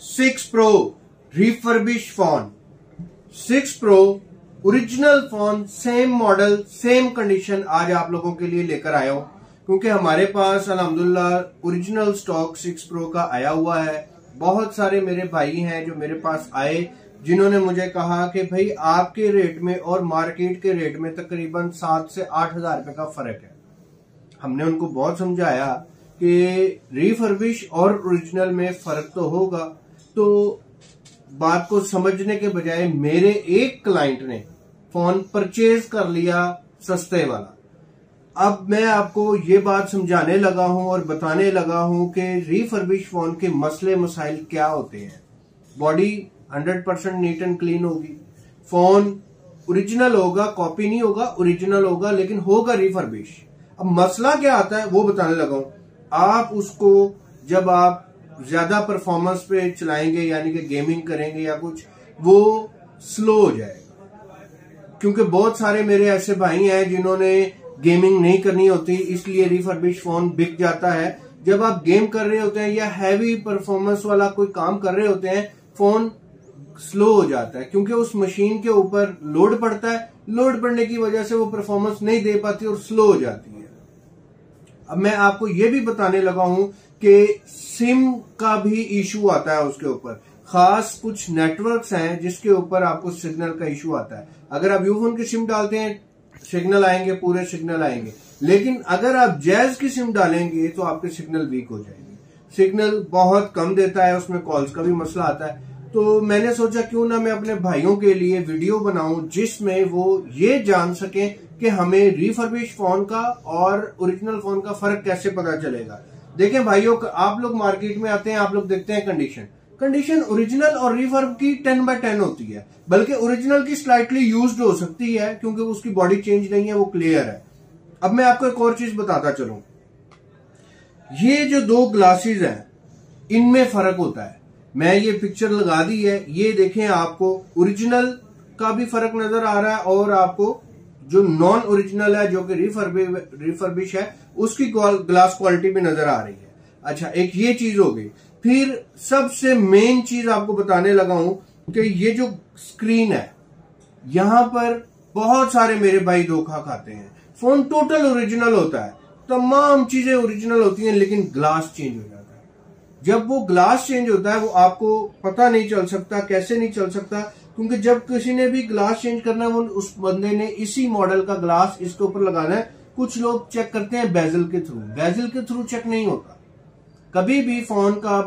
6 Pro refurbish phone. 6 Pro original phone, same model same condition आज आप लोगों के लिए लेकर आया हूं, क्योंकि हमारे पास अल्हम्दुलिल्लाह ओरिजिनल स्टॉक 6 Pro का आया हुआ है। बहुत सारे मेरे भाई हैं जो मेरे पास आए, जिन्होंने मुझे कहा कि भाई आपके रेट में और मार्केट के रेट में तकरीबन 7 से 8 हजार रुपए का फर्क है। हमने उनको बहुत समझाया कि रिफर्बिश और ओरिजिनल में फर्क तो होगा, तो बात को समझने के बजाय मेरे एक क्लाइंट ने फोन परचेज कर लिया सस्ते वाला। अब मैं आपको ये बात समझाने लगा हूं और बताने लगा हूं कि रिफर्बिश फोन के मसले मसाइल क्या होते हैं। बॉडी 100% नीट एंड क्लीन होगी, फोन ओरिजिनल होगा, कॉपी नहीं होगा, ओरिजिनल होगा, लेकिन होगा रिफर्बिश। अब मसला क्या आता है वो बताने लगा हूं। आप उसको जब आप ज्यादा परफॉर्मेंस पे चलाएंगे, यानी कि गेमिंग करेंगे या कुछ, वो स्लो हो जाएगा। क्योंकि बहुत सारे मेरे ऐसे भाई हैं जिन्होंने गेमिंग नहीं करनी होती, इसलिए रिफर्बिश फोन बिक जाता है। जब आप गेम कर रहे होते हैं या हैवी परफॉर्मेंस वाला कोई काम कर रहे होते हैं, फोन स्लो हो जाता है, क्योंकि उस मशीन के ऊपर लोड पड़ता है। लोड पड़ने की वजह से वो परफॉर्मेंस नहीं दे पाती और स्लो हो जाती है। अब मैं आपको ये भी बताने लगा हूं कि सिम का भी इशू आता है उसके ऊपर। खास कुछ नेटवर्क्स हैं जिसके ऊपर आपको सिग्नल का इशू आता है। अगर आप यूफोन की सिम डालते हैं सिग्नल आएंगे, पूरे सिग्नल आएंगे, लेकिन अगर आप जैज की सिम डालेंगे तो आपके सिग्नल वीक हो जाएंगे। सिग्नल बहुत कम देता है, उसमें कॉल्स का भी मसला आता है। तो मैंने सोचा क्यों ना मैं अपने भाइयों के लिए वीडियो बनाऊं जिसमें वो ये जान सकें कि हमें रिफर्बिश फोन का और ओरिजिनल फोन का फर्क कैसे पता चलेगा। देखें भाइयों, आप लोग मार्केट में आते हैं, आप लोग देखते हैं कंडीशन ओरिजिनल और रिफर्ब की 10/10 होती है, बल्कि ओरिजिनल की स्लाइटली यूज्ड हो सकती है क्योंकि उसकी बॉडी चेंज नहीं है, वो क्लियर है। अब मैं आपको एक और चीज बताता चलूं, ये जो दो ग्लासेस हैं इनमें फर्क होता है। मैं ये पिक्चर लगा दी है, ये देखें, आपको ओरिजिनल का भी फर्क नजर आ रहा है और आपको जो नॉन ओरिजिनल है, जो कि रिफर्बिश है, उसकी ग्लास क्वालिटी भी नजर आ रही है। अच्छा, एक ये चीज हो गई। फिर सबसे मेन चीज आपको बताने लगा हूं कि ये जो स्क्रीन है, यहां पर बहुत सारे मेरे भाई धोखा खाते हैं। फोन टोटल ओरिजिनल होता है, तमाम चीजें ओरिजिनल होती हैं, लेकिन ग्लास चेंज हो जाता है। जब वो ग्लास चेंज होता है वो आपको पता नहीं चल सकता। कैसे नहीं चल सकता? क्योंकि जब किसी ने भी ग्लास चेंज करना है, वो उस बंदे ने इसी मॉडल का ग्लास इसके ऊपर लगाना है। कुछ लोग चेक करते हैं बेजल के थ्रू, बेजल के थ्रू चेक नहीं होता। कभी भी फोन का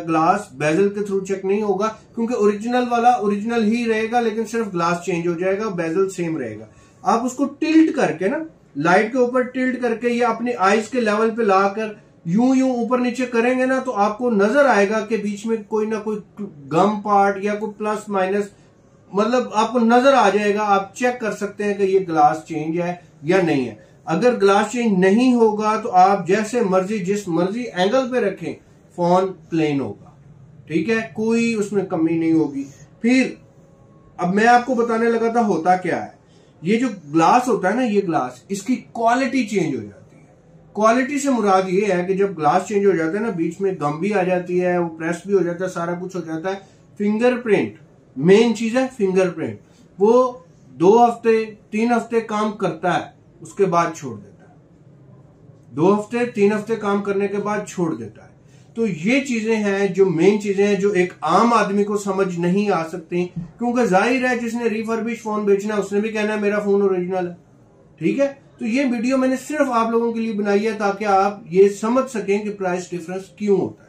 ग्लास बेजल के थ्रू चेक नहीं होगा, क्योंकि ओरिजिनल वाला ओरिजिनल ही रहेगा, लेकिन सिर्फ ग्लास चेंज हो जाएगा, बेजल सेम रहेगा। आप उसको टिल्ट करके ना, लाइट के ऊपर टिल्ट करके या अपनी आईज के लेवल पे लाकर यूं ऊपर नीचे करेंगे ना, तो आपको नजर आएगा कि बीच में कोई ना कोई गम पार्ट या कोई प्लस माइनस, मतलब आपको नजर आ जाएगा। आप चेक कर सकते हैं कि ये ग्लास चेंज है या नहीं है। अगर ग्लास चेंज नहीं होगा तो आप जैसे मर्जी जिस मर्जी एंगल पे रखें, फोन प्लेन होगा, ठीक है, कोई उसमें कमी नहीं होगी। फिर अब मैं आपको बताने लगा था होता क्या है। ये जो ग्लास होता है ना, ये ग्लास, इसकी क्वालिटी चेंज हो जाती है। क्वालिटी से मुराद ये है कि जब ग्लास चेंज हो जाता है ना, बीच में गम भी आ जाती है, वो प्रेस भी हो जाता है, सारा कुछ हो जाता है। फिंगरप्रिंट मेन चीज है। फिंगरप्रिंट वो 2 हफ्ते 3 हफ्ते काम करता है, उसके बाद छोड़ देता है। 2 हफ्ते 3 हफ्ते काम करने के बाद छोड़ देता है। तो ये चीजें हैं जो मेन चीजें हैं जो एक आम आदमी को समझ नहीं आ सकती, क्योंकि जाहिर है जिसने रिफर्बिश फोन बेचना है उसने भी कहना है मेरा फोन ओरिजिनल है, ठीक है। तो ये वीडियो मैंने सिर्फ आप लोगों के लिए बनाई है ताकि आप ये समझ सकें कि प्राइस डिफरेंस क्यों होता है।